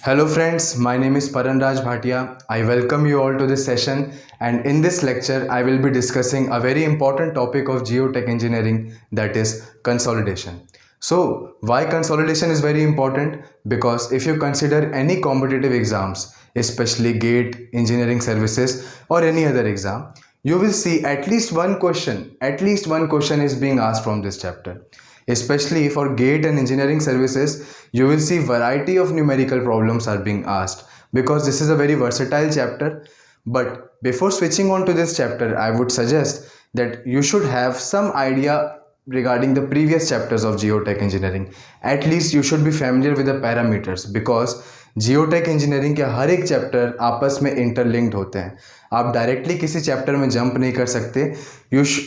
Hello friends, my name is Paranraj Bhatia. I welcome you all to this session, and in this lecture I will be discussing a very important topic of geotech engineering, that is consolidation. So why consolidation is very important? Because if you consider any competitive exams, especially GATE, engineering services or any other exam, you will see at least one question is being asked from this chapter. Especially for GATE and engineering services, you will see variety of numerical problems are being asked because this is a very versatile chapter. But before switching on to this chapter, I would suggest that you should have some idea regarding the previous chapters of geotech engineering. At least you should be familiar with the parameters because geotech engineering के हर एक chapter आपस में interlinked होते हैं. आप directly किसी chapter में jump नहीं कर सकते.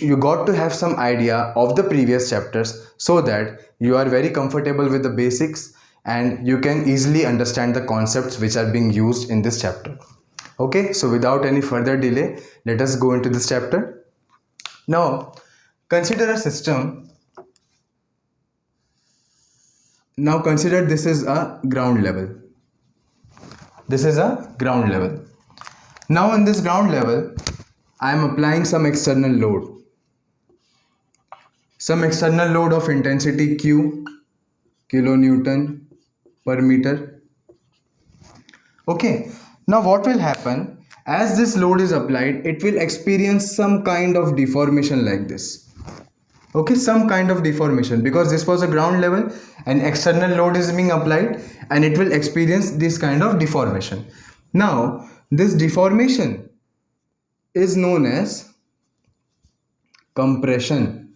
You got to have some idea of the previous chapters so that you are very comfortable with the basics and you can easily understand the concepts which are being used in this chapter. Okay, so without any further delay, let us go into this chapter. Now consider a system. Now consider this is a ground level. This is a ground level. Now on this ground level, I am applying some external load. Some external load of intensity Q, kilonewton per meter. Okay. Now what will happen? As this load is applied, it will experience some kind of deformation like this. Okay, some kind of deformation because this was a ground level and external load is being applied and it will experience this kind of deformation. Now this deformation is known as compression.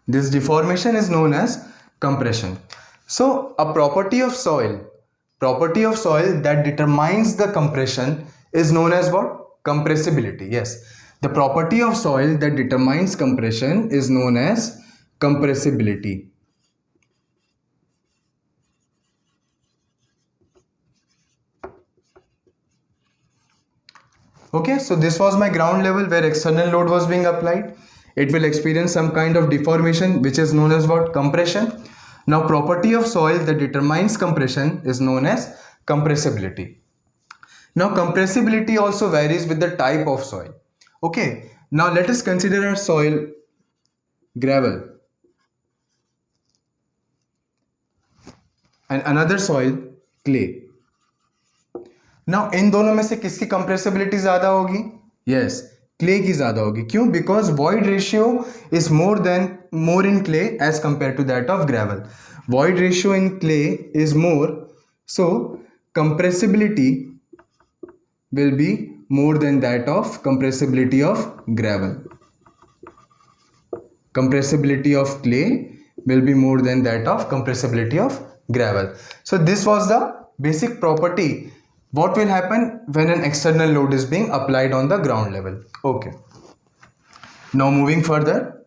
This deformation is known as compression. So a property of soil that determines the compression is known as what? Compressibility. Yes, the property of soil that determines compression is known as compressibility. Okay, so this was my ground level where external load was being applied. It will experience some kind of deformation which is known as what? Compression. Now property of soil that determines compression is known as compressibility. Now compressibility also varies with the type of soil. Okay, now let us consider our soil gravel and another soil clay. Now इन दोनों में से किसकी compressibility ज़्यादा होगी? Yes, clay की ज़्यादा होगी. क्यों? Because void ratio is more in clay as compared to that of gravel. Void ratio in clay is more, so compressibility will be more than that of compressibility of gravel. Compressibility of clay will be more than that of compressibility of gravel. So this was the basic property. What will happen when an external load is being applied on the ground level? Okay. Now moving further.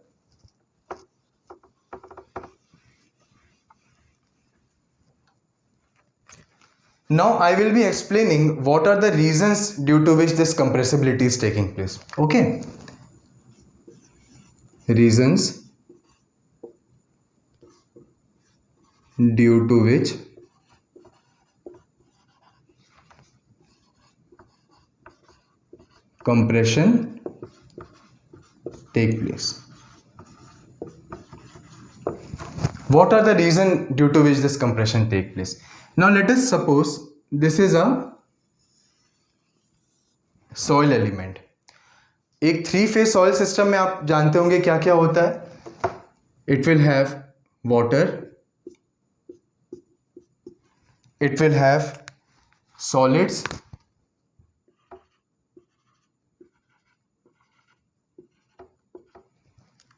Now I will be explaining what are the reasons due to which this compressibility is taking place. Okay. Reasons due to which compression take place. What are the reasons due to which this compression take place? Now let us suppose this is a soil element. एक 3-phase soil system में आप जानते होंगे क्या क्या होता है. It will have water, it will have solids,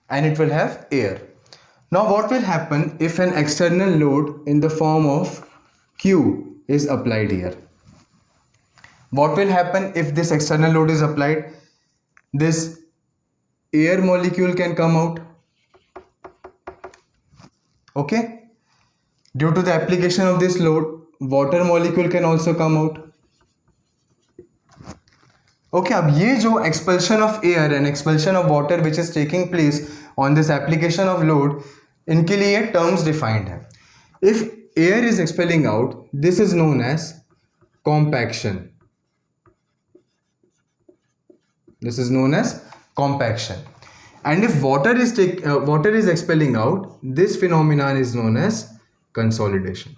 and it will have air. Now what will happen if an external load in the form of Q is applied here? What will happen if this external load is applied? This air molecule can come out. Okay, due to the application of this load, water molecule can also come out. Okay, अब ये जो expulsion of air and expulsion of water which is taking place on this application of load इनके लिए terms defined है. If air is expelling out, this is known as compaction. This is known as compaction. And if water is expelling out, this phenomenon is known as consolidation.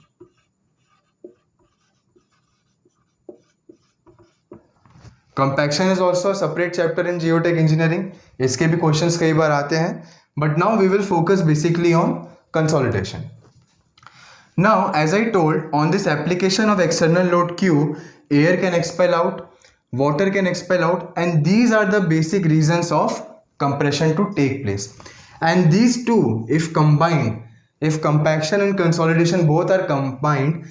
Compaction is also a separate chapter in geotech engineering. इसके भी questions कई बार आते हैं. But now we will focus basically on consolidation. Now, as I told, on this application of external load Q, air can expel out, water can expel out, and these are the basic reasons of compression to take place. And these two, if combined, if compaction and consolidation both are combined,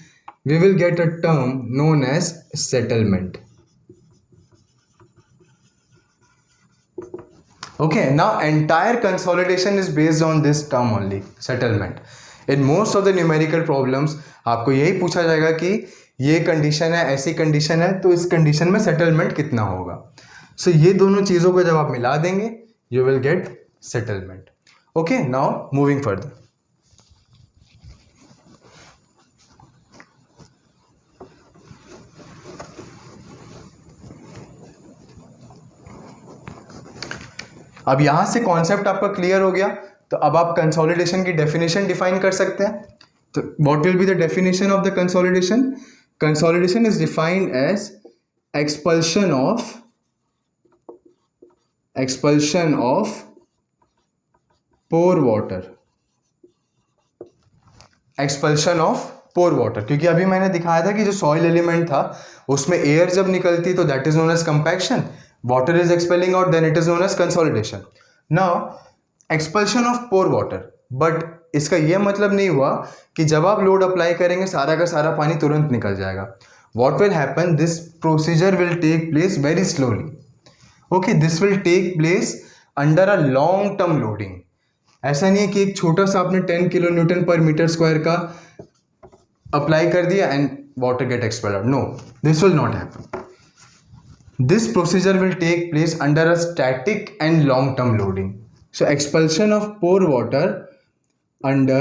we will get a term known as settlement. Okay, now entire consolidation is based on this term only, settlement. In most of the numerical problems आपको यही पूछा जाएगा कि ये condition है, ऐसी condition है, तो इस कंडीशन में सेटलमेंट कितना होगा. सो ये दोनों चीज़ों को जब आप मिला देंगे, you will get settlement. Okay, now moving further. अब यहां से कॉन्सेप्ट आपका क्लियर हो गया, तो अब आप कंसोलिडेशन की डेफिनेशन डिफाइन कर सकते हैं. तो what will be the definition of the consolidation? Consolidation is defined as expulsion of pore water. Expulsion of pore water, क्योंकि अभी मैंने दिखाया था कि जो सॉइल एलिमेंट था उसमें एयर जब निकलती तो that is known as compaction. Water is expelling out, then it is known as consolidation. Now expulsion of pore water, but इसका यह मतलब नहीं हुआ कि जब आप लोड अप्लाई करेंगे सारा का सारा पानी तुरंत निकल जाएगा. What will happen, this procedure will take place very slowly. Okay, this will take place under a long term loading. ऐसा नहीं है कि एक छोटा सा आपने 10 किलो न्यूटन पर मीटर स्क्वायर का अप्लाई कर दिया and water get expelled out. No, this will not happen. This procedure will take place under a static and long term loading. So expulsion of pore water under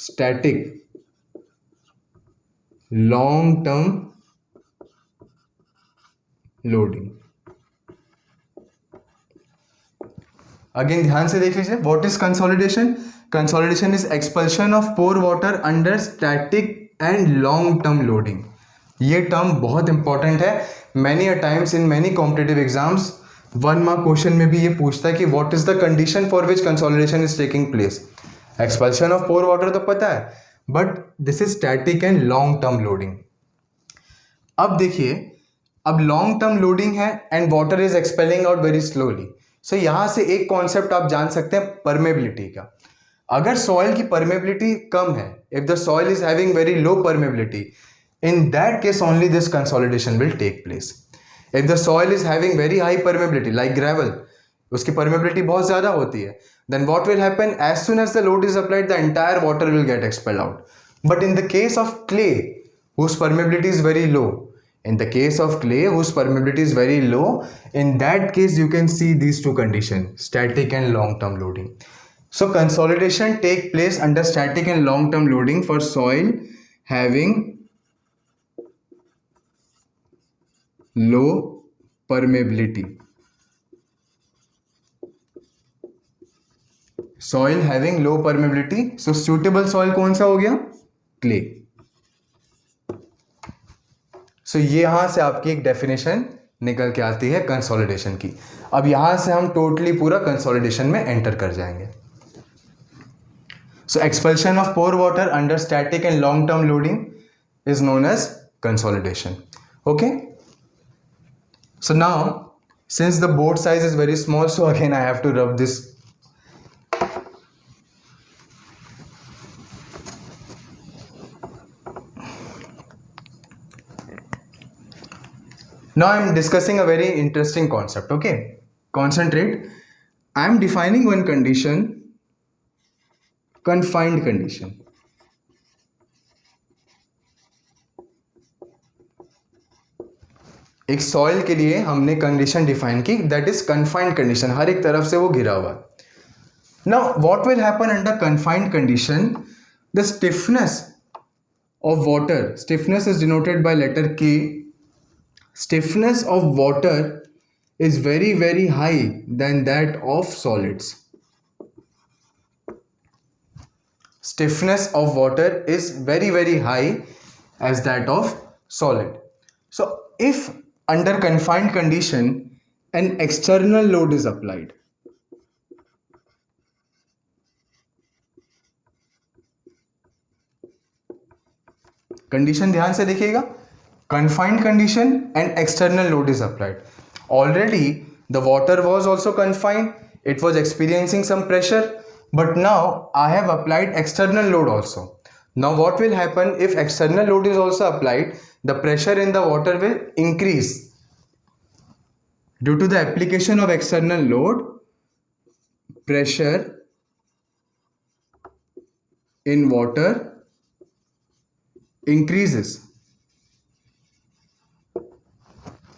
static long term loading. Again ध्यान से देख लीजिए, what is consolidation? Consolidation is expulsion of pore water under static and long term loading. ये term बहुत important है. Many a times in many competitive exams 1 mark question में भी ये पूछता है कि what is the condition for which consolidation is taking place. Expulsion of pore water तो पता है, but this is static and long term loading. अब देखिए, अब लॉन्ग टर्म लोडिंग है and water is expelling out very slowly. So यहां से एक कॉन्सेप्ट आप जान सकते हैं परमेबिलिटी का. अगर सॉइल की परमेबिलिटी कम है, if the soil is having very low permeability, in that case only this consolidation will take place. If the soil is having very high permeability like gravel, उसकी permeability बहुत ज़्यादा होती है, then what will happen, as soon as the load is applied the entire water will get expelled out. But in the case of clay whose permeability is very low, in that case you can see these two conditions, static and long term loading. So consolidation take place under static and long term loading for soil having low permeability. Soil having low permeability. So suitable soil कौन सा हो गया? Clay. So ये यहां से आपकी एक definition निकल के आती है कंसोलिडेशन की. अब यहां से हम टोटली पूरा कंसोलिडेशन में एंटर कर जाएंगे. So expulsion of pore water under static and long term loading is known as consolidation. Okay. So now, since the board size is very small, so again I have to rub this. Now I am discussing a very interesting concept. Okay, concentrate. I am defining one condition, confined condition. एक soil के लिए हमने condition define की, that is confined condition. हर एक तरफ से वो घिरा हुआ है. Now, what will happen under confined condition? The stiffness of water, stiffness is denoted by letter K. Stiffness of water is very, very high than that of solids. Stiffness of water is very, very high as that of solid. So if under confined condition an external load is applied, condition ध्यान से देखिएगा, confined condition and external load is applied. Already the water was also confined, it was experiencing some pressure, but now I have applied external load also. Now what will happen if external load is also applied? The pressure in the water will increase. Due to the application of external load, pressure in water increases.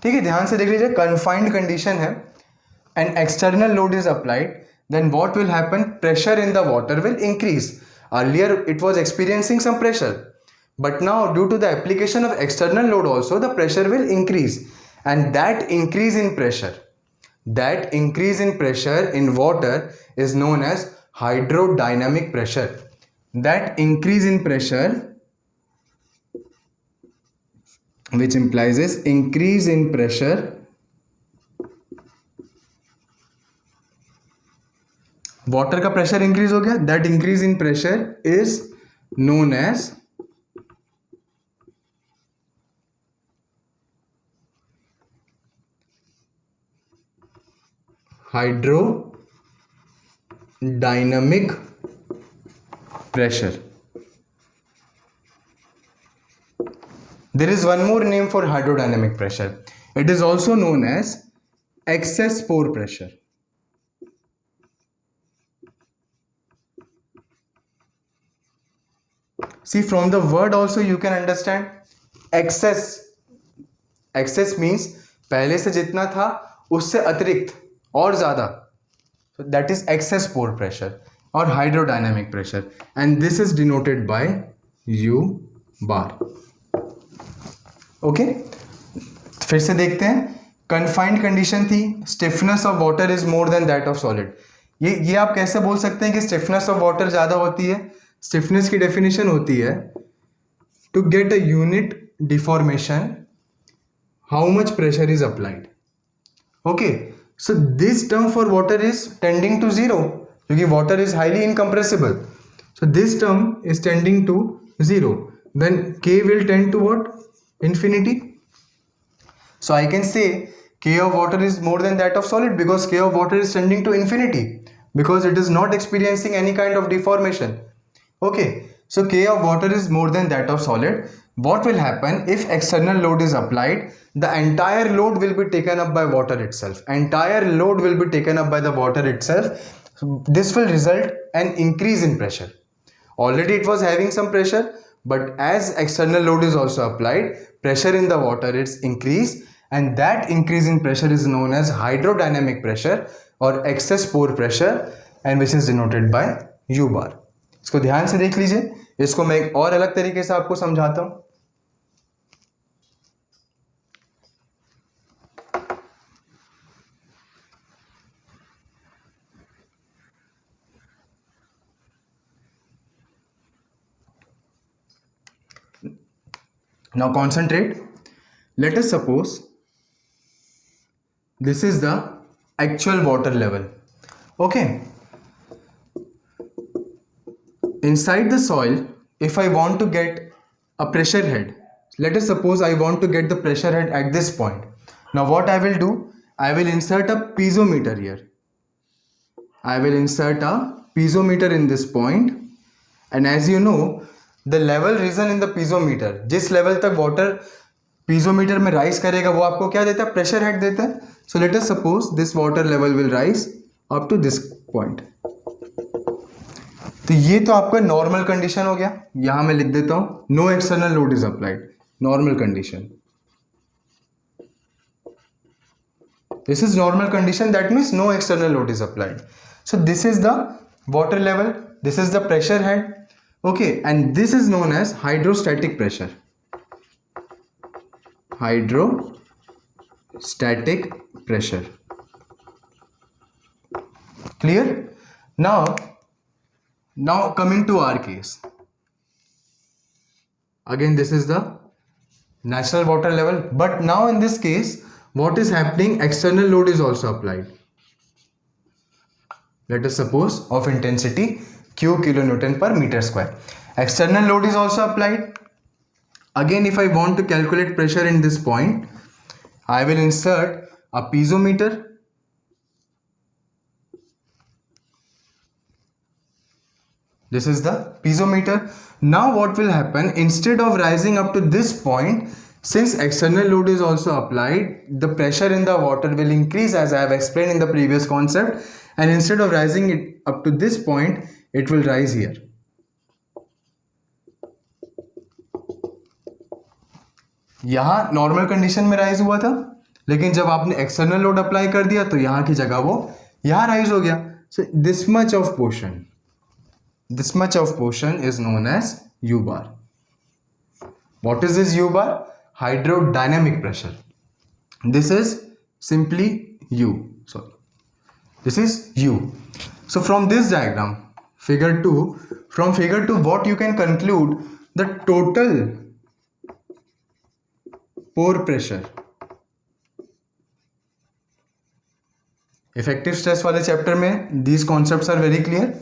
ठीक है, ध्यान से देख लीजिए, confined condition है and external load is applied, then what will happen? Pressure in the water will increase. Earlier it was experiencing some pressure, but now due to the application of external load also the pressure will increase, and that increase in pressure in water is known as hydrodynamic pressure. That increase in pressure, which implies is increase in pressure water का pressure increase हो गया, that increase in pressure is known as hydrodynamic pressure. There is one more name for hydrodynamic pressure. It is also known as excess pore pressure. See, from the word also you can understand excess. Excess means पहले से जितना था उससे अतिरिक्त और ज़्यादा. So that is excess pore pressure or hydrodynamic pressure, and this is denoted by U bar. Okay, फिर से देखते हैं. कन्फाइंड कंडीशन थी, stiffness of water is more then that of solid. ये आप कैसे बोल सकते हैं कि स्टिफनेस ऑफ वाटर ज़्यादा होती है? स्टिफनेस की डेफिनेशन होती है to get a unit deformation how much pressure is applied. Okay, so this term for water is tending to zero, क्योंकि water is highly incompressible. So this term is tending to zero, then K will tend to what? Infinity. So I can say K of water is more than that of solid because K of water is tending to infinity because it is not experiencing any kind of deformation. Okay, so K of water is more than that of solid. What will happen if external load is applied? The entire load will be taken up by water itself. Entire load will be taken up by the water itself. So this will result an increase in pressure. Already it was having some pressure, but as external load is also applied, pressure in the water is increased, and that increase in pressure is known as hydrodynamic pressure or excess pore pressure, and which is denoted by U bar. इसको ध्यान से देख लीजिए, इसको मैं एक और अलग तरीके से आपको समझाता हूं. Now concentrate. Let us suppose this is the actual water level. Okay. Inside the soil, if I want to get a pressure head, let us suppose I want to get the pressure head at this point. Now what I will do? I will insert a piezometer here. I will insert a piezometer in this point, and as you know, the level risen in the piezometer, जिस level तक water piezometer में rise करेगा वो आपको क्या देता है? Pressure head देता है. So let us suppose this water level will rise up to this point. तो ये तो आपका नॉर्मल कंडीशन हो गया. यहां मैं लिख देता हूं, no external load is applied, normal condition. This is normal condition, that means no external load is applied. So this is the water level, this is the pressure head, okay, and this is known as hydrostatic pressure. Hydrostatic pressure. Clear? Now coming to our case. Again, this is the natural water level, but now in this case, what is happening? External load is also applied. Let us suppose of intensity Q kilonewton per meter square. External load is also applied. Again, if I want to calculate pressure in this point, I will insert a piezometer. This is the piezometer. Now what will happen? Instead of rising up to this point, since external load is also applied, the pressure in the water will increase, as I have explained in the previous concept, and instead of rising it up to this point, it will rise here. यहाँ normal condition में rise हुआ था, लेकिन जब आपने external load apply कर दिया तो यहाँ की जगह वो यहाँ राइज हो गया. So this much of portion is known as U bar. What is this U bar? Hydrodynamic pressure. This is simply U. Sorry, this is U. So from this diagram, figure 2, from figure 2, what you can conclude? The total pore pressure. Effective stress वाले chapter में these concepts are very clear.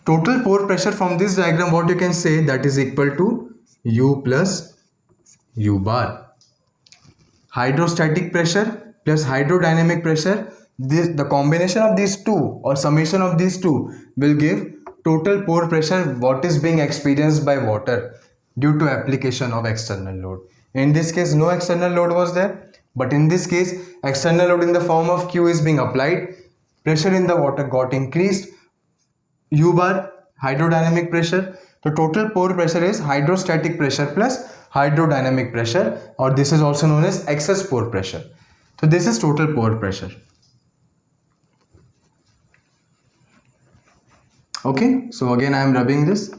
Total pore pressure from this diagram, what you can say, that is equal to U plus U bar. Hydrostatic pressure plus hydrodynamic pressure, the combination of these two or summation of these two will give total pore pressure what is being experienced by water due to application of external load. In this case, no external load was there, but in this case, external load in the form of Q is being applied. Pressure in the water got increased. U bar, hydrodynamic pressure. The total pore pressure is hydrostatic pressure plus hydrodynamic pressure, or this is also known as excess pore pressure. So this is total pore pressure. Okay, so again I am rubbing this.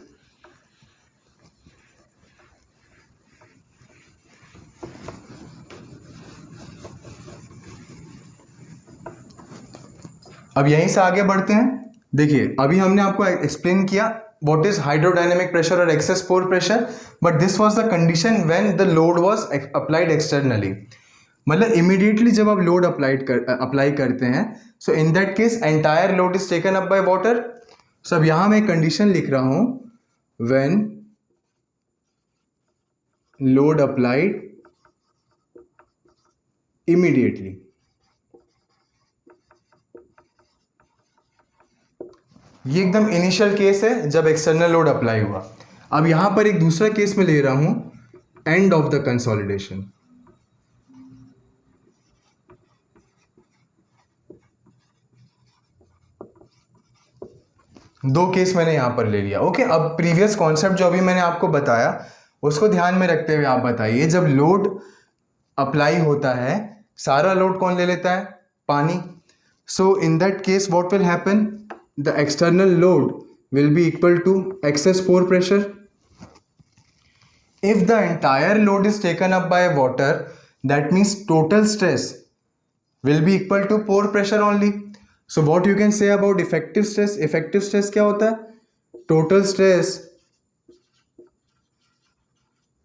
अब यहीं से आगे बढ़ते हैं. देखिए, अभी हमने आपको एक्सप्लेन किया what is hydrodynamic pressure or excess pore pressure, but this was the condition when the load was applied externally. मतलब immediately जब आप load apply करते हैं, so in that case entire load is taken up by water. So अब यहाँ मैं condition लिख रहा हूँ when load applied immediately. ये एकदम इनिशियल केस है जब एक्सटर्नल लोड अप्लाई हुआ. अब यहां पर एक दूसरा केस में ले रहा हूं, एंड ऑफ द कंसोलिडेशन. दो केस मैंने यहां पर ले लिया. ओके, अब प्रीवियस कॉन्सेप्ट जो अभी मैंने आपको बताया उसको ध्यान में रखते हुए आप बताइए, जब लोड अप्लाई होता है सारा लोड कौन ले लेता है? पानी. So in that case what will happen? The external load will be equal to excess pore pressure. If the entire load is taken up by water, that means total stress will be equal to pore pressure only. So what you can say about effective stress? Effective stress क्या होता है? Total stress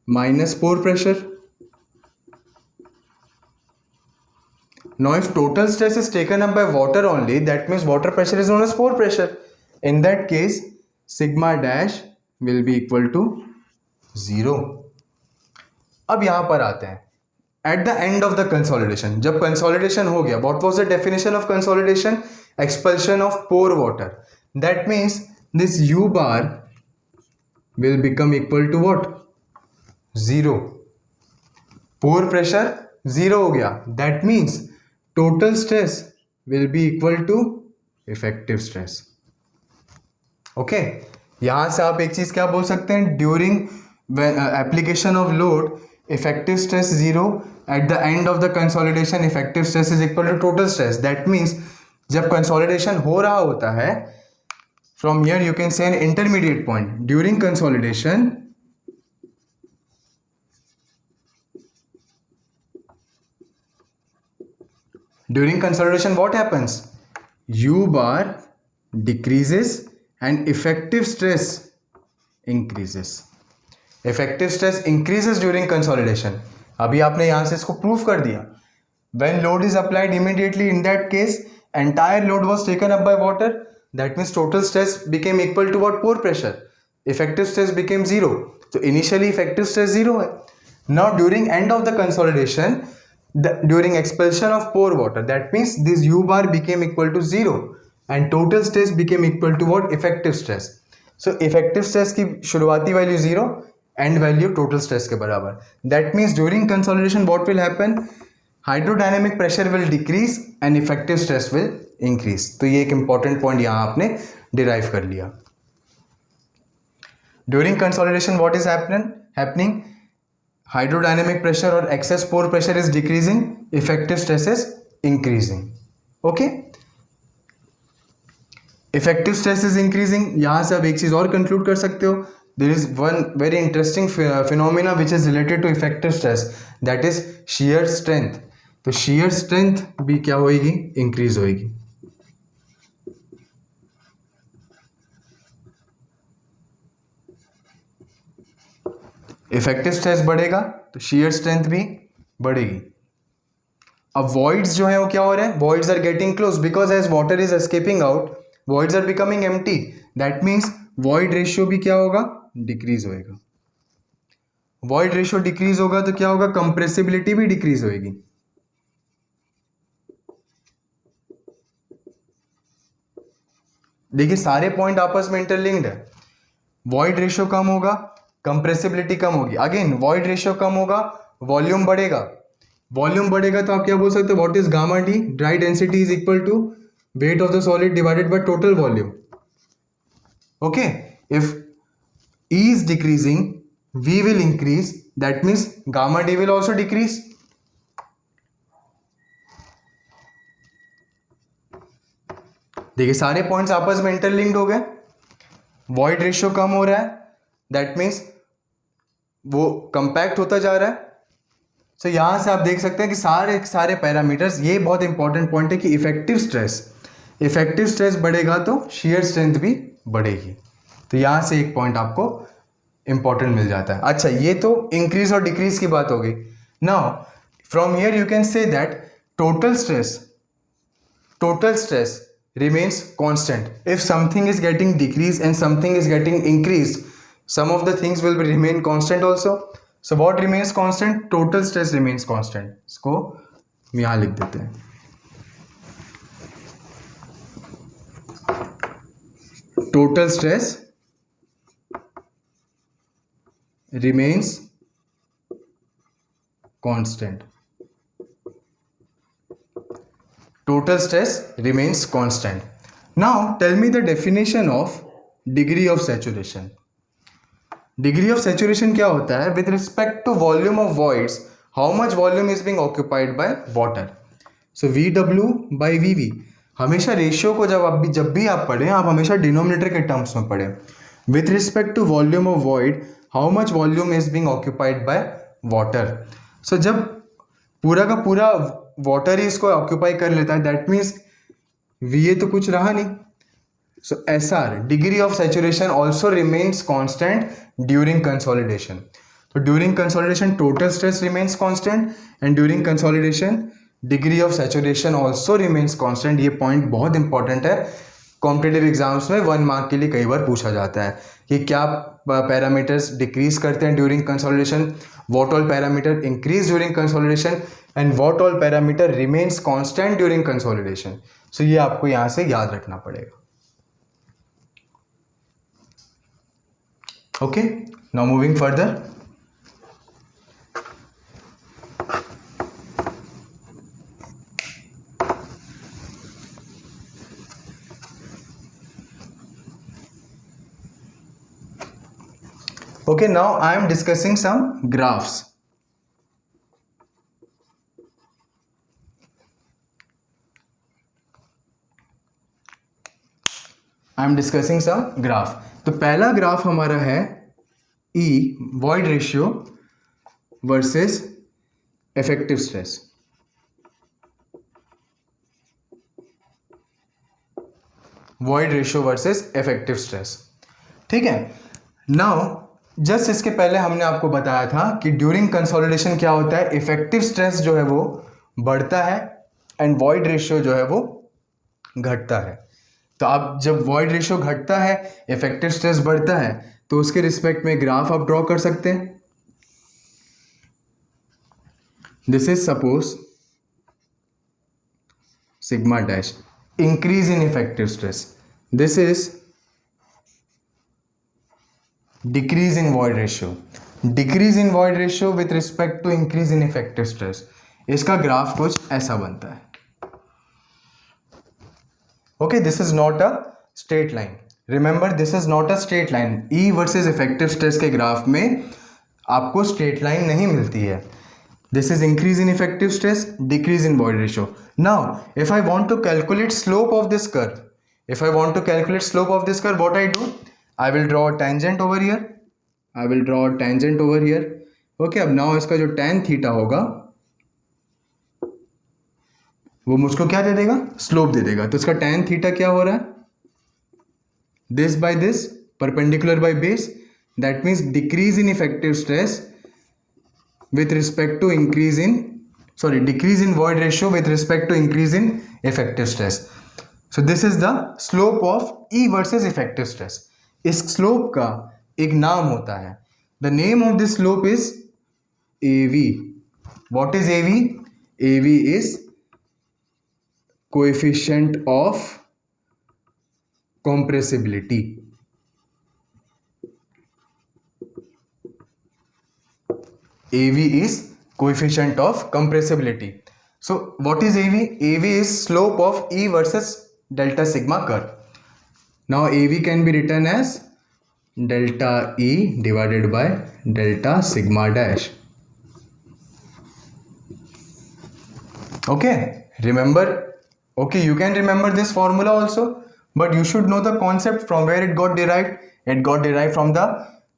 minus pore pressure. Now if total stress is taken up by water only, that means water pressure is known as pore pressure. In that case, sigma dash will be equal to 0. अब यहाँ पर आते हैं. At the end of the consolidation, जब consolidation हो गया, what was the definition of consolidation? Expulsion of pore water. That means this U bar will become equal to what? 0. Pore pressure 0 हो गया. That means total stress will be equal to effective stress. Okay, यहां से आप एक चीज क्या बोल सकते हैं? During application of load, effective stress 0. At the end of the consolidation, effective stress is equal to total stress. That means जब consolidation हो रहा होता है, from here you can say an intermediate point. During consolidation, what happens? U bar decreases and effective stress increases. Effective stress increases during consolidation. अभी आपने यहां से इसको प्रूफ कर दिया. When load is applied immediately, in that case entire load was taken up by water. That means total stress became equal to what? Pore pressure. Effective stress became zero. So initially effective stress zero है. Now during end of the consolidation, during expulsion of pore water, that means this U bar became equal to zero and total stress became equal to what? Effective stress. So effective stress की शुरुआती value zero, and value total stress के बराबर. That means during consolidation what will happen? Hydrodynamic pressure will decrease and effective stress will increase. तो ये एक important point यहां आपने derive कर लिया. During consolidation what is happening? Hydrodynamic pressure और excess pore pressure is decreasing, effective stress is increasing. Okay, effective stress is increasing. यहां से आप एक चीज और कंक्लूड कर सकते हो. There is one very interesting phenomena which is related to effective stress, that is shear strength. तो shear strength भी क्या होगी? इंक्रीज होगी. इफेक्टिव स्ट्रेस बढ़ेगा तो shear strength भी बढ़ेगी. अब voids जो है वो क्या हो रहे हैं? Voids are getting close because as water is escaping out, voids are becoming empty. That means void ratio भी क्या होगा? डिक्रीज होएगा. वॉइड रेशियो डिक्रीज होगा तो क्या होगा? कंप्रेसिबिलिटी भी डिक्रीज होएगी. देखिए सारे पॉइंट आपस में इंटरलिंक्ड है. वॉइड रेशियो कम होगा, कंप्रेसिबिलिटी कम होगी. अगेन वॉइड रेशियो कम होगा, वॉल्यूम बढ़ेगा. वॉल्यूम बढ़ेगा तो आप क्या बोल सकते हो? What is gamma D? Dry density is equal to weight of the solid divided by total volume. Okay, if E is decreasing, V will increase. That means gamma D will also decrease. देखिए सारे points आपस में interlinked हो गए. Void ratio कम हो रहा है, that means वो कंपैक्ट होता जा रहा है. सो यहां से आप देख सकते हैं कि सारे पैरामीटर्स, ये बहुत इंपॉर्टेंट पॉइंट है कि इफेक्टिव स्ट्रेस बढ़ेगा तो shear स्ट्रेंथ भी बढ़ेगी. तो यहां से एक पॉइंट आपको इंपॉर्टेंट मिल जाता है. अच्छा, ये तो इंक्रीज और डिक्रीज की बात हो गई. Now from here you can say that total stress remains constant. If something is getting decrease and something is getting increase, sum of the things will remain constant also. So what remains constant? Total stress remains constant. इसको यहां लिख देते हैं. Total stress remains constant. Total stress remains constant. Now tell me the definition of degree of saturation. Degree of saturation क्या होता है? With respect to volume of voids, how much volume is being occupied by water? So VW by VV. हमेशा ratio को जब भी आप पढ़ें, आप हमेशा डिनोमिनेटर के टर्म्स में पढ़ें. With respect to volume of void, how much volume is being occupied by water? So जब पूरा का पूरा वाटर ही इसको ऑक्यूपाई कर लेता है, दैट मीन्स VA तो कुछ रहा नहीं. So SR, degree of saturation, also remains constant during consolidation. So during consolidation total stress remains constant and during consolidation degree of saturation also remains constant. ये point बहुत important है. Competitive exams में 1 mark के लिए कई बार पूछा जाता है कि क्या पैरामीटर्स डिक्रीज करते हैं during consolidation, what all parameter increase during consolidation and what all parameter remains constant during consolidation. So ये आपको यहां से याद रखना पड़ेगा. Okay, now moving further. Okay, now I am discussing some graphs. I am discussing some graph. तो पहला ग्राफ हमारा है e void ratio versus effective stress. Void ratio versus effective stress, ठीक है। नाउ जस्ट इसके पहले हमने आपको बताया था कि ड्यूरिंग कंसोलिडेशन क्या होता है, इफेक्टिव स्ट्रेस जो है वो बढ़ता है एंड वॉइड रेशियो जो है वो घटता है। तो आप जब वॉइड रेशियो घटता है, इफेक्टिव स्ट्रेस बढ़ता है, तो उसके रिस्पेक्ट में ग्राफ आप ड्रॉ कर सकते हैं। This is suppose sigma dash increase in effective stress, this is decrease in void ratio, decrease in void ratio with respect to increase in effective stress। इसका ग्राफ कुछ ऐसा बनता है। Okay, this is not a straight line, remember this is not a straight line. E versus effective stress के graph में आपको straight line नहीं मिलती है। This is increase in effective stress, decrease in void ratio। Now if I want to calculate slope of this curve, if I want to calculate slope of this curve, what I do, I will draw a tangent over here, I will draw a tangent over here। okay, अब now इसका जो tan theta होगा वो मुझको क्या दे देगा, slope दे देगा। तो इसका tan थीटा क्या हो रहा है, this by this perpendicular by base, that means decrease in effective stress with respect to increase in, sorry, decrease in void ratio with respect to increase in effective stress। So this is the slope of E versus effective stress। इस slope का एक नाम होता है, the name of this slope is AV। What is AV? AV is coefficient of compressibility। AV is coefficient of compressibility। So what is AV? AV is slope of E versus delta sigma curve। Now AV can be written as delta E divided by delta sigma dash। Okay, remember, okay, you can remember this formula also, but you should know the concept from where it got derived. It got derived from the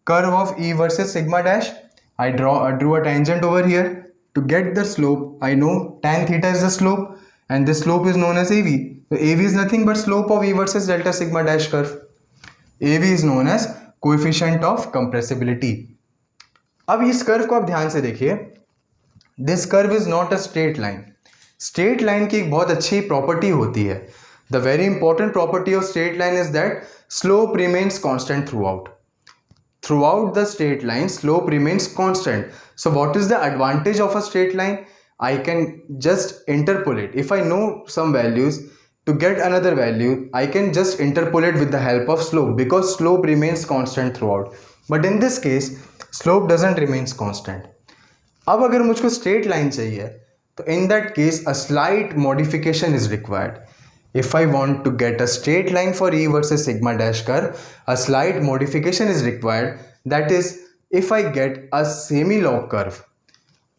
curve of E versus sigma dash। I drew a tangent over here to get the slope। I know tan theta is the slope and this slope is known as AV। So AV is nothing but slope of E versus delta sigma dash curve। AV is known as coefficient of compressibility। अब इस curve को आप ध्यान से देखिए, this curve is not a straight line. Straight line की एक बहुत अच्छी प्रॉपर्टी होती है, the very important property of straight line is that slope remains constant throughout the straight line, slope remains constant। so what is the advantage of a straight line? I can just interpolate, if I know some values, to get another value I can just interpolate with the help of slope, because slope remains constant throughout। but in this case slope doesn't remains constant। अब अगर मुझको straight line चाहिए तो in that case a slight modification is required। if I want to get a straight line for E versus sigma dash curve, a slight modification is required। that is, if I get a semi-log curve,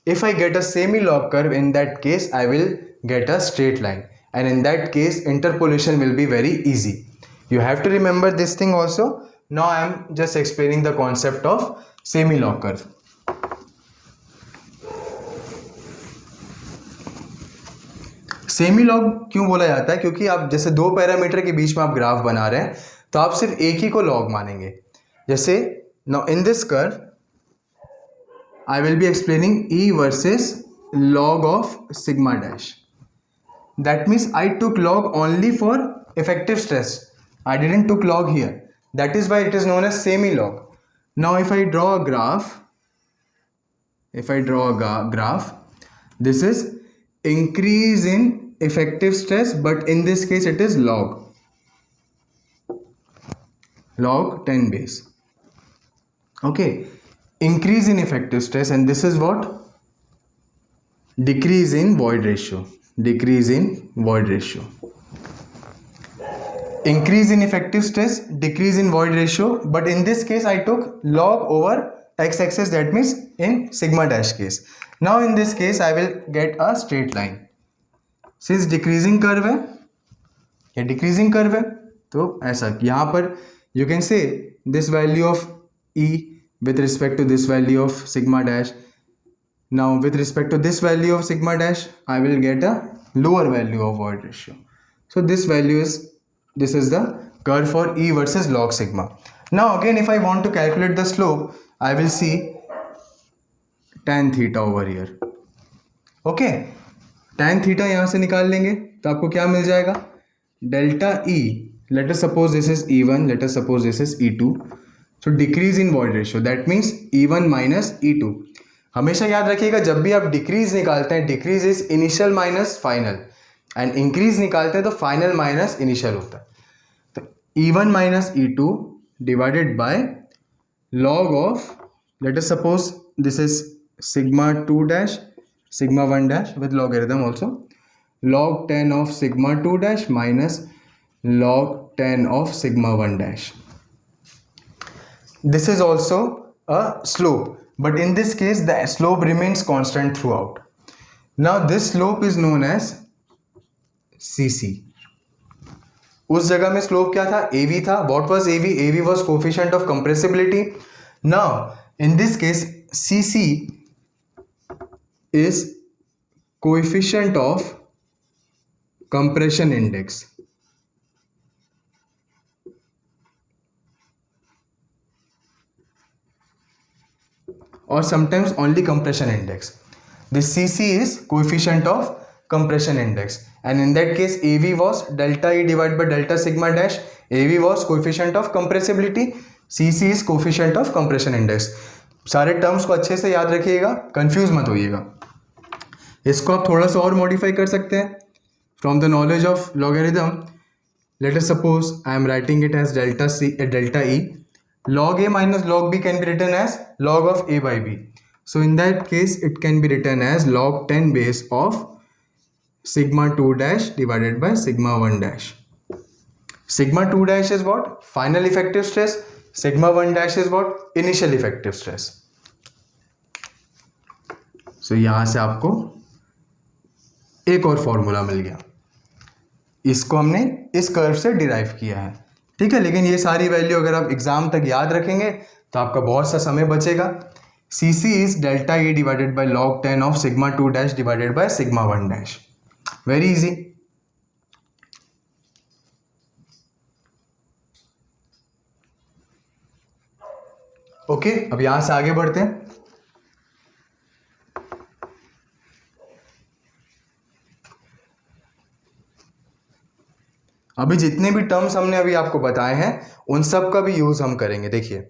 if I get a semi-log curve, in that case I will get a straight line, and in that case interpolation will be very easy। you have to remember this thing also। now I am just explaining the concept of semi-log curve। Semi log क्यों बोला जाता है, क्योंकि आप जैसे दो parameter के बीच में आप ग्राफ बना रहे हैं तो आप सिर्फ एक ही को लॉग मानेंगे। जैसे now in this curve I will be explaining E versus log of sigma dash. That means I took log only for effective stress, I didn't took log here, that is why it is known as semi log. Now if I draw a graph, this is increase in effective stress, but in this case it is log 10 base। okay, increase in effective stress, and this is what, decrease in void ratio, increase in effective stress, decrease in void ratio, but in this case I took log over x-axis, that means in sigma dash case। now in this case I will get a straight line। since decreasing curve है, ये decreasing curve है तो ऐसा यहाँ पर you can say this value of E with respect to this value of sigma dash. Now with respect to this value of sigma dash, I will get a lower value of void ratio. So this is the curve for E versus log sigma. Now again, if I want to calculate the slope, I will see tan theta over here. Okay, tan theta यहाँ से निकाल लेंगे तो आपको क्या मिल जाएगा, delta E. Let us suppose this is E1, let us suppose this is E2. So decrease in void ratio, that means E1 minus E2. हमेशा याद रखिएगा जब भी आप डिक्रीज निकालते हैं, decrease is initial minus final, and increase निकालते हैं तो फाइनल माइनस इनिशियल होता है. तो E1 minus E2 divided by log of, let us suppose this is sigma 2 dash sigma 1 dash with logarithm also, log 10 of sigma 2 dash minus log 10 of sigma 1 dash. This is also a slope, but in this case the slope remains constant throughout. Now this slope is known as CC. उस जगह में slope क्या था, AV था. What was AV? AV was coefficient of compressibility. Now in this case CC is coefficient of compression index. Or sometimes only compression index. This CC is coefficient of compression index, and in that case AV was delta E divided by delta sigma dash. AV was coefficient of compressibility, CC is coefficient of compression index. सारे terms को अच्छे से याद रखिएगा, confuse मत होइएगा. इसको आप थोड़ा सा और मॉडिफाई कर सकते हैं from the knowledge of logarithm. Let us suppose I am writing it as delta E. Log A minus log B can be written as log of A by B. So in that case it can be written as log 10 base of sigma 2 dash divided by sigma 1 dash. Sigma 2 dash is what? Final effective stress. Sigma 1 dash is what? Initial effective stress. So यहाँ से आपको एक और formula मिल गया. इसको हमने इस curve से डिराइव किया है, ठीक है. लेकिन ये सारी वैल्यू अगर आप एग्जाम तक याद रखेंगे तो आपका बहुत सा समय बचेगा. CC is delta E divided by log 10 of sigma 2 dash divided by sigma 1 dash. Very easy. Okay, अब यहां से आगे बढ़ते हैं. अभी जितने भी टर्म्स हमने अभी आपको बताए हैं उन सब का भी यूज हम करेंगे. देखिए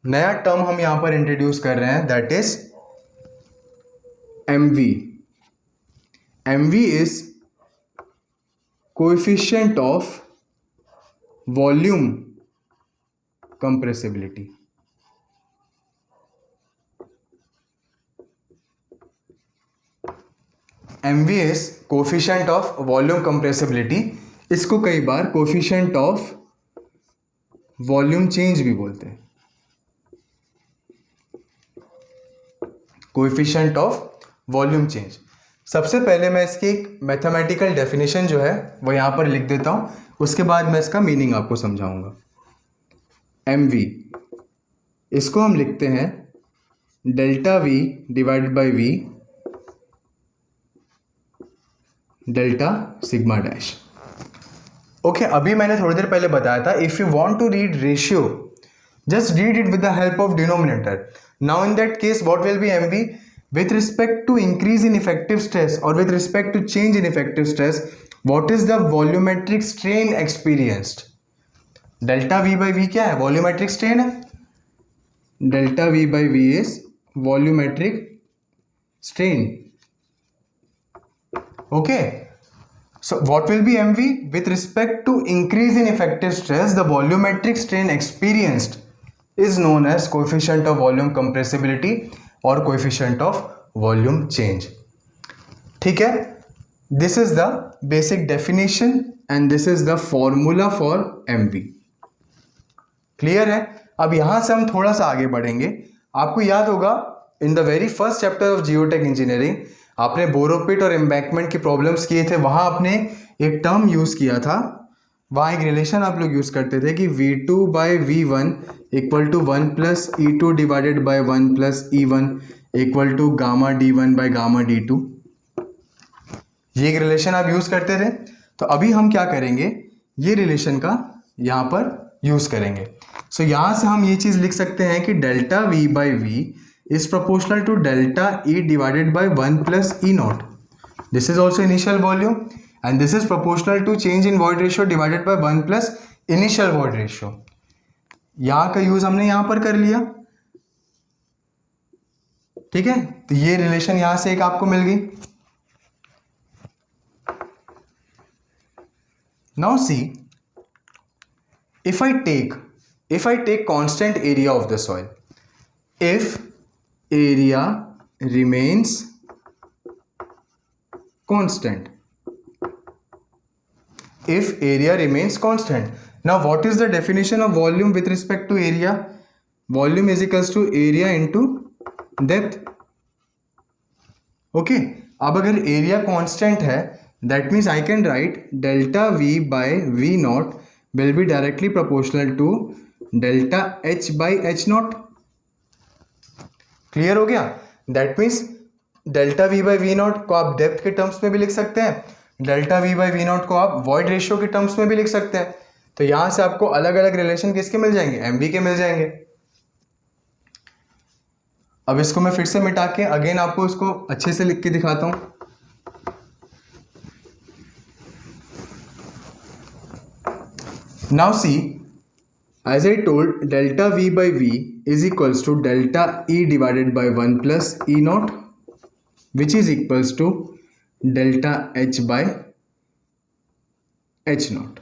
नया टर्म हम यहां पर इंट्रोड्यूस कर रहे हैं, that is MV. MV is coefficient of volume compressibility. MV is coefficient of volume compressibility. इसको कई बार कोएफिशिएंट ऑफ वॉल्यूम चेंज भी बोलते हैं. Coefficient of volume change. सबसे पहले मैं इसकी एक मैथमेटिकल डेफिनेशन जो है वो यहां पर लिख देता हूं, उसके बाद मैं इसका मीनिंग आपको समझाऊंगा. MV इसको हम लिखते हैं delta V divided by V delta sigma dash. Okay, अभी मैंने थोड़ी देर पहले बताया था if you want to read ratio just read it with the help of denominator. Now in that case what will be MV with respect to increase in effective stress or with respect to change in effective stress, what is the volumetric strain experienced? Delta V by V क्या है? Volumetric strain है. Delta V by V is volumetric strain. Okay. So what will be MV? With respect to increase in effective stress, the volumetric strain experienced is known as coefficient of volume compressibility और coefficient of volume change. ठीक है, this is the basic definition and this is the formula for MV. Clear है. अब यहां से हम थोड़ा सा आगे बढ़ेंगे. आपको याद होगा in the very first chapter of geotech engineering आपने बोरोपिट और एम्बैंकमेंट की प्रॉब्लम्स किए थे. वहां आपने एक टर्म यूज किया था वहाँ एक रिलेशन आप लोग यूज़ करते थे कि V2 by V1 equal to 1 plus E2 divided by 1 plus E1 equal to gamma D1 by gamma D2। ये एक रिलेशन आप यूज़ करते थे। तो अभी हम क्या करेंगे, ये रिलेशन का यहाँ पर यूज़ करेंगे। सो यहाँ से हम ये चीज़ लिख सकते हैं कि delta V by V is proportional to delta E divided by 1 plus E naught. This is also initial volume and this is proportional to change in void ratio divided by 1 plus initial void ratio। यहाँ का use हमने यहाँ पर कर लिया, ठीक है। तो ये रिलेशन यहां से एक आपको मिल गई। Now see, if I take constant area of the soil, if area remains constant, if area remains constant, now what is the definition of volume with respect to area? Volume is equals to area into depth। okay, अब अगर area constant है, that means I can write delta V by V naught will be directly proportional to delta H by H naught। Clear हो गया? that means delta V by V naught को आप depth के terms में भी लिख सकते हैं, delta V by V naught को आप वॉइड रेशियो के टर्म्स में भी लिख सकते हैं। तो यहां से आपको अलग अलग रिलेशन किसके मिल जाएंगे? MV के मिल जाएंगे। अब इसको मैं फिर से मिटा के अगेन आपको इसको अच्छे से लिख के दिखाता हूं। Now see, as I told, delta V by V is equals to delta E divided by 1 plus E naught, which is equals to delta H by H naught।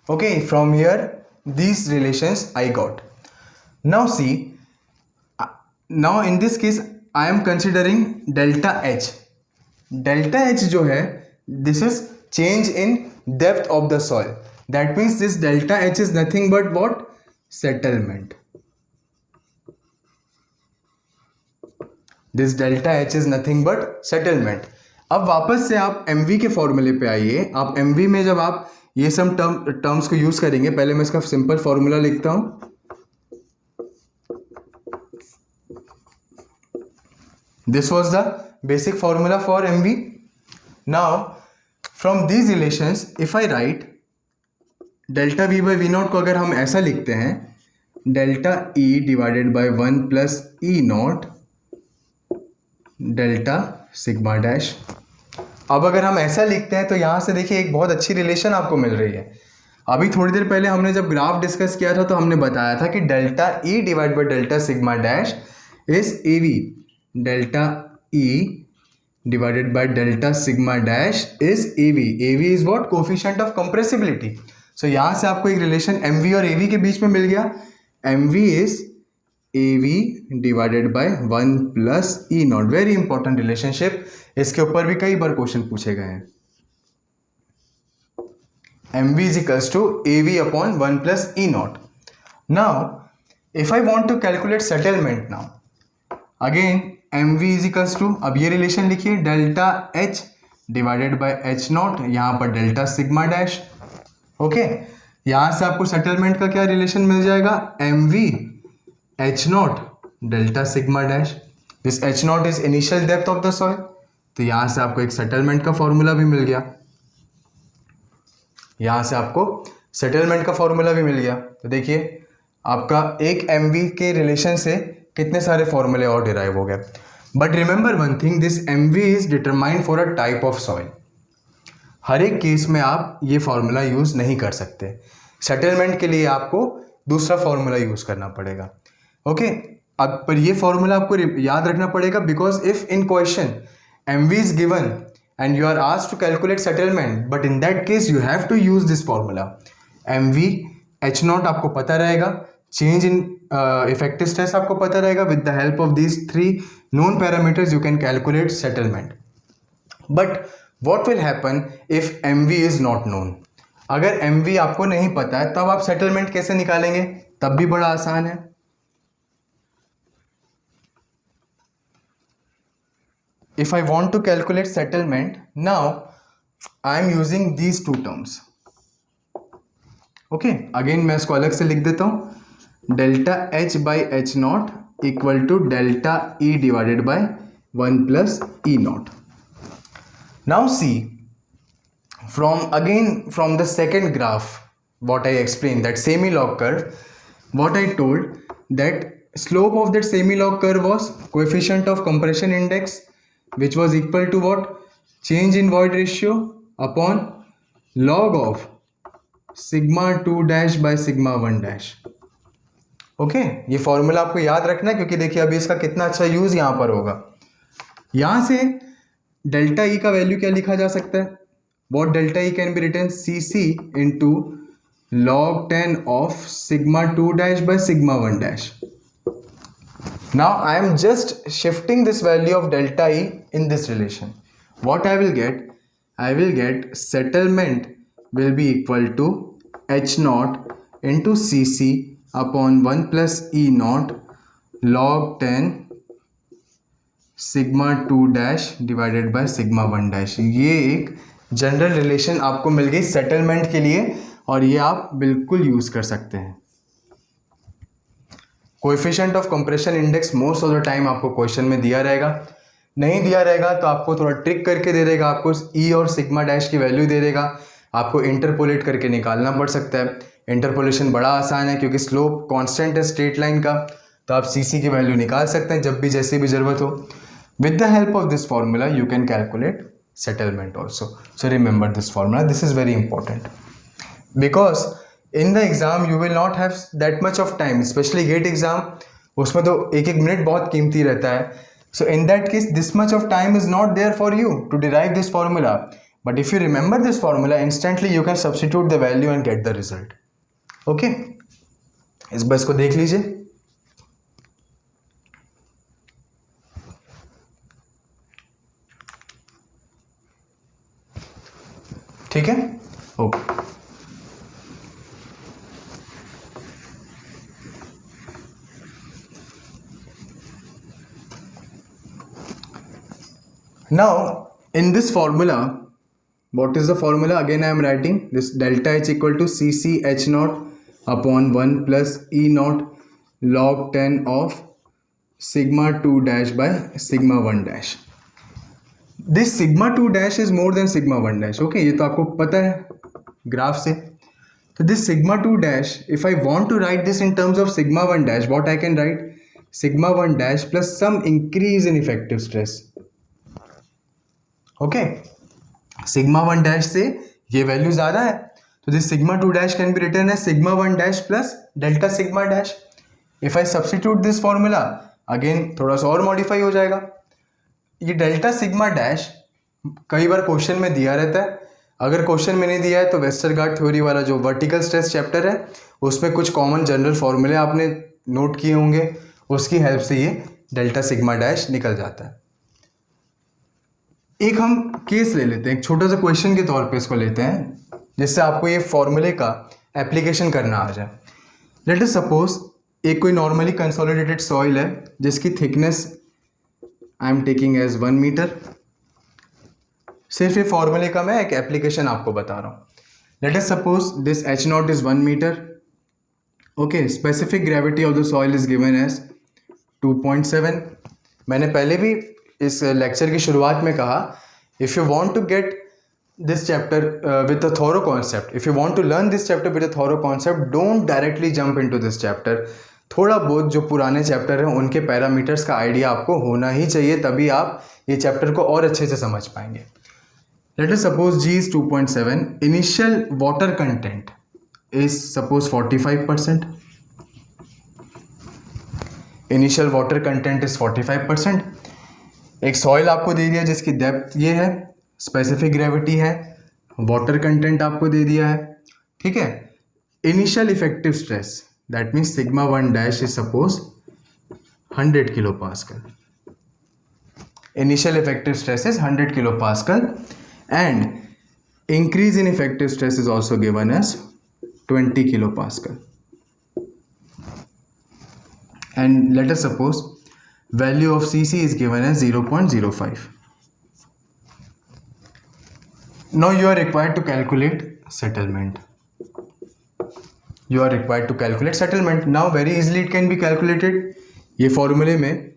okay, from here these relations I got। now see, now in this case I am considering delta H। delta H जो है, this is change in depth of the soil। that means this delta H is nothing but what? settlement। This delta H is nothing but settlement. अब वापस से आप MV के फॉर्मूले पे आइए। आप MV में जब आप ये सब टर्म्स को यूज करेंगे, पहले मैं इसका सिंपल फॉर्मूला लिखता हूं। This was the basic formula for MV। Now from these relations if I right delta V by V not को अगर हम ऐसा लिखते हैं, delta E divided by 1 plus E not delta sigma dash. अब अगर हम ऐसा लिखते हैं तो यहां से देखिए एक बहुत अच्छी रिलेशन आपको मिल रही है। अभी थोड़ी देर पहले हमने जब ग्राफ डिस्कस किया था तो हमने बताया था कि delta E divide by delta sigma dash is AV। Delta E divided by delta sigma dash is AV। AV is what? Coefficient of compressibility. So यहां से आपको एक रिलेशन MV और AV के बीच में मिल गया। MV is AV divided by 1 plus E not. Very important relationship, इसके ऊपर भी कई बार क्वेश्चन पूछे गए हैं। MV is equals to AV upon 1 plus E naught. Now if I want to calculate settlement, now again MV is equals to, अब ये relation लिखिए, delta H divided by H naught, यहां पर डेल्टा सिग्मा डैश। ओके, यहां से आपको settlement का क्या रिलेशन मिल जाएगा? MV H not delta sigma dash. This H naught is initial depth of the soil. तो यहां से आपको एक सेटलमेंट का फॉर्मूला भी मिल गया, यहां से आपको सेटलमेंट का फॉर्मूला भी मिल गया। तो देखिए आपका एक MV के रिलेशन से कितने सारे फॉर्मूले और डिराइव हो गए। But remember one thing, this MV is determined for a type of soil. हर एक केस में आप ये फॉर्मूला यूज नहीं कर सकते। सेटलमेंट के लिए आपको दूसरा फॉर्मूला यूज करना पड़ेगा। ओके, अब पर ये फॉर्मूला आपको याद रखना पड़ेगा, because if in question MV is given and you are asked to calculate settlement, but in that case you have to use this formula. MV H naught आपको पता रहेगा, चेंज इन इफेक्टिव स्ट्रेस आपको पता रहेगा। With the help of these 3 known parameters you can calculate settlement. But what will happen if MV is not known? अगर MV आपको नहीं पता है तब आप सेटलमेंट कैसे निकालेंगे? तब भी बड़ा आसान है। If I want to calculate settlement, now I am using these two terms. Okay, again मैं इसको अलग से लिख देता हूं. Delta H by H naught equal to delta E divided by 1 plus E naught. Now see, from the second graph what I explained, that semi-log curve, what I told, that slope of that semi-log curve was coefficient of compression index, which was equal to what? Change in void ratio upon log of sigma 2 dash by sigma 1 dash. Okay, ये formula आपको याद रखना है, क्योंकि देखिए अभी इसका कितना अच्छा यूज यहां पर होगा. यहां से डेल्टा ई का वैल्यू क्या लिखा जा सकता है? What delta E can be written Cc into log 10 of sigma 2 dash by sigma 1 dash. Now I am just shifting this value of delta E in this relation. What I will get? I will get settlement will be equal to H naught into Cc upon 1 plus E naught log 10 sigma 2 dash divided by sigma 1 dash. ये एक general relation आपको मिल गई settlement के लिए, और ये आप बिल्कुल यूज कर सकते हैं. Coefficient of compression index most of the time आपको क्वेश्चन में दिया रहेगा. नहीं दिया रहेगा तो आपको थोड़ा ट्रिक करके दे देगा, आपको ई और सिग्मा डैश की वैल्यू दे देगा, आपको इंटरपोलेट करके निकालना पड़ सकता है. इंटरपोलेशन बड़ा आसान है क्योंकि स्लोप कांस्टेंट है स्ट्रेट लाइन का, तो आप सीसी की वैल्यू निकाल सकते हैं जब भी जैसे भी ज़रूरत हो. With the help of this formula you can calculate settlement also. So remember this formula. This is very important because in the exam you will not have that much of time, especially GATE exam. उसमें तो एक एक minute बहुत कीमती रहता है. So in that case this much of time is not there for you to derive this formula. But if you remember this formula, instantly you can substitute the value and get the result. Okay? इस बार इसको देख लीजिए. ठीक है, okay. Now in this formula, what is the formula? Again I am writing this delta H equal to Cc H naught upon 1 plus E naught log 10 of sigma 2 dash by sigma 1 dash. This sigma 2 dash is more than sigma 1 dash. Okay, ये तो आपको पता है graph से. तो this sigma 2 dash, if I want to write this in terms of sigma 1 dash, what I can write? Sigma 1 dash plus some increase in effective stress. Okay, sigma 1 dash से ये value ज़्यादा है, तो this sigma 2 dash can be written as sigma 1 dash plus delta sigma dash. If I substitute this formula, again थोड़ा सा और modify हो जाएगा. ये डेल्टा सिग्मा डैश कई बार क्वेश्चन में दिया रहता है. अगर क्वेश्चन में नहीं दिया है तो वेस्टरगार्ड थ्योरी वाला जो वर्टिकल स्ट्रेस चैप्टर है उसमें कुछ कॉमन जनरल फॉर्मूले आपने नोट किए होंगे, उसकी हेल्प से ये डेल्टा सिग्मा डैश निकल जाता है. एक हम केस ले लेते हैं, एक छोटा सा क्वेश्चन के तौर पे इसको लेते हैं जिससे आपको ये फॉर्मूले का एप्लीकेशन करना आ जाए. लेट अस सपोज एक कोई नॉर्मली कंसोलिडेटेड सॉइल है जिसकी thickness I am taking as 1 metre. सिर्फ ये फॉर्मूले का मैं एक एप्लीकेशन आपको बता रहा हूँ. Let us suppose this H naught is 1 metre. Okay, specific gravity of the soil is given as 2.7. मैंने पहले भी इस लेक्चर की शुरुआत में कहा, if you want to get this chapter with a thorough concept, if you want to learn this chapter with a thorough concept, don't directly jump into this chapter. थोड़ा बहुत जो पुराने चैप्टर हैं उनके पैरामीटर्स का आइडिया आपको होना ही चाहिए, तभी आप ये चैप्टर को और अच्छे से समझ पाएंगे. Late us suppose G is 2.7. Initial water content is suppose 45%. Initial water content is 45%. एक सॉइल आपको दे दिया जिसकी डेप्थ ये है, स्पेसिफिक ग्रेविटी है, वाटर कंटेंट आपको दे दिया है. ठीक है, initial effective stress that means sigma 1 dash is suppose 100 kilopascal. Initial effective stress is 100 kilopascal and increase in effective stress is also given as 20 kilopascal. And let us suppose value of Cc is given as 0.05. Now you are required to calculate settlement. You are required to calculate settlement. Now very easily it can be calculated. ये फॉर्मूले में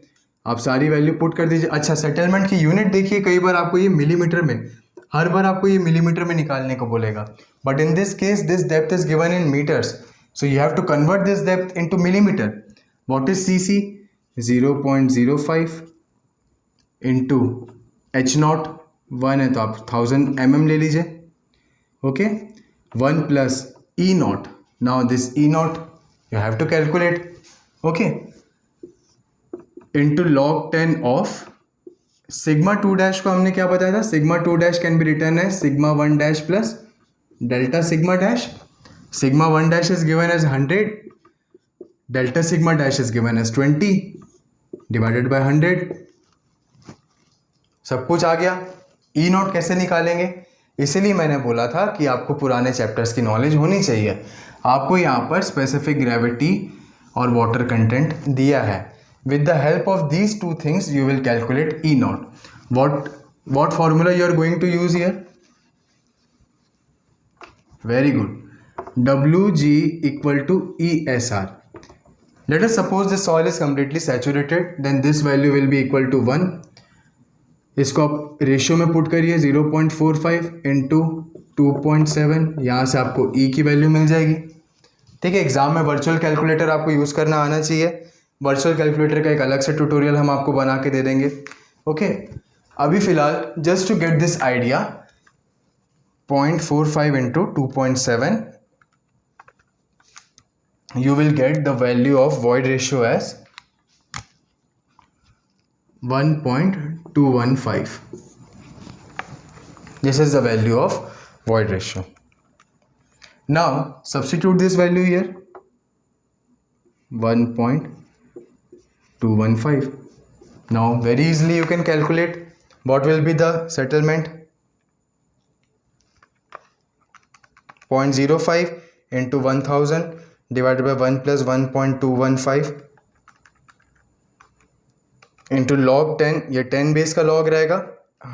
आप सारी value put कर दीजिए. अच्छा, settlement की unit देखिए, कई बार आपको ये मिलीमीटर में, हर बार आपको ये मिलीमीटर में निकालने को बोलेगा, but in this case this depth is given in metres, so you have to convert this depth into millimetre. What is C C? 0.05 into H naught 1 है तो आप 1000 mm ले लीजिए. Okay, 1 plus E naught. Now this E naught you have to calculate. Okay, into log 10 of sigma 2 dash को हमने क्या बताया था? Sigma 2 dash can be written as sigma 1 dash plus delta sigma dash. Sigma 1 dash is given as 100, delta sigma dash is given as 20 divided by 100. सब कुछ आ गया. ई not कैसे निकालेंगे? इसीलिए मैंने बोला था कि आपको पुराने चैप्टर्स की नॉलेज होनी चाहिए. आपको यहाँ पर स्पेसिफिक ग्रेविटी और वाटर कंटेंट दिया है. With the help of these two things, you will calculate E naught. What formula you are going to use here? Very good. Wg equal to ESR. Let us suppose the soil is completely saturated, then this value will be equal to 1. इसको आप ratio में put करिए 0.45 into 2.7. यहाँ से आपको E की value मिल जाएगी. ठीक है, एग्जाम में वर्चुअल कैलकुलेटर आपको यूज़ करना आना चाहिए. वर्चुअल कैलकुलेटर का एक अलग से ट्यूटोरियल हम आपको बना के दे देंगे. ओके, अभी फिलहाल just to get this idea, 0.45 into 2.7 you will get the value of void ratio as 1.215. This is the value of void ratio. Now substitute this value here, 1.215. Now very easily you can calculate what will be the settlement. 0.05 into 1000 divided by 1 plus 1.215 into log 10. ये 10 base का log रहेगा.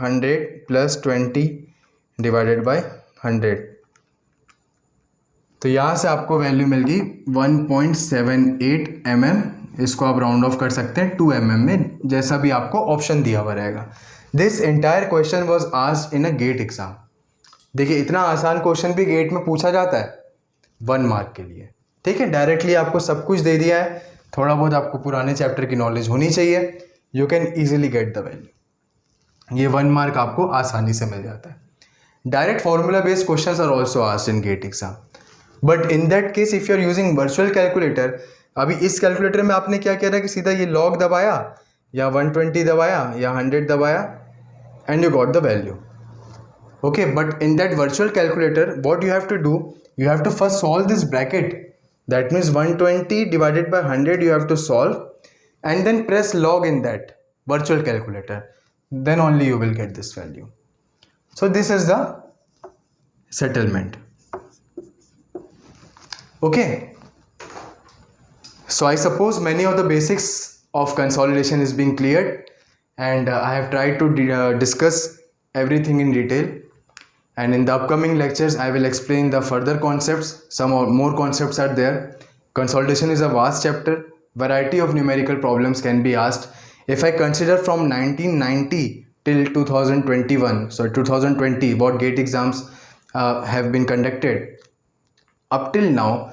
100 plus 20 divided by 100. तो यहाँ से आपको value मिल गई 1.78 mm. इसको आप राउंड ऑफ कर सकते हैं 2 mm में, जैसा भी आपको ऑप्शन दिया हुआ रहेगा. This entire question was asked in a GATE exam. देखिए, इतना आसान क्वेश्चन भी गेट में पूछा जाता है 1 मार्क के लिए. ठीक है, डायरेक्टली आपको सब कुछ दे दिया है. थोड़ा बहुत आपको पुराने चैप्टर की नॉलेज होनी चाहिए. You can easily get the value. ये 1 मार्क आपको आसानी से मिल जाता है. Direct formula based questions are also asked in GATE exam, but in that case if you are using virtual calculator, अभी इस कैलकुलेटर में आपने क्या किया था कि सीधा ये लॉग दबाया या 120 दबाया या 100 दबाया and you got the value. Okay, but in that virtual calculator what you have to do, you have to first solve this bracket. That means 120 divided by 100 you have to solve and then press log in that virtual calculator. Then only you will get this value. So this is the settlement. Okay. So I suppose many of the basics of consolidation is being cleared and I have tried to discuss everything in detail. And in the upcoming lectures, I will explain the further concepts. Some more concepts are there. Consolidation is a vast chapter. Variety of numerical problems can be asked. If I consider from 1990 till 2021, so 2020, what GATE exams have been conducted, up till now,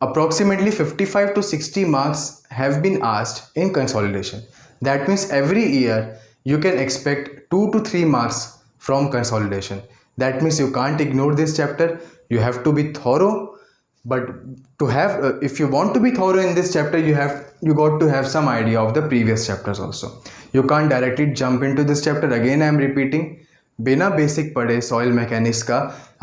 approximately 55 to 60 marks have been asked in consolidation. That means every year you can expect 2 to 3 marks from consolidation. That means you can't ignore this chapter. You have to be thorough. But to have, if you want to be thorough in this chapter, you got to have some idea of the previous chapters also. You can't directly jump into this chapter. Again, I am repeating. बिना basic पढ़े soil mechanics का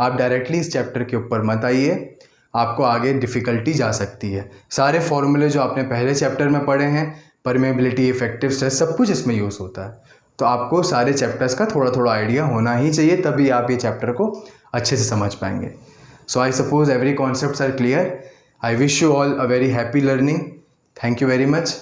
आप directly इस chapter के ऊपर मत आइए. आपको आगे डिफ़िकल्टी जा सकती है. सारे फॉर्मूले जो आपने पहले चैप्टर में पढ़े हैं, परमेबिलिटी, इफेक्टिव स्ट्रेस, सब कुछ इसमें यूज़ होता है. तो आपको सारे चैप्टर्स का थोड़ा थोड़ा आइडिया होना ही चाहिए, तभी आप ये चैप्टर को अच्छे से समझ पाएंगे. So I suppose every concepts are clear. I wish you all a very happy learning. Thank you very much.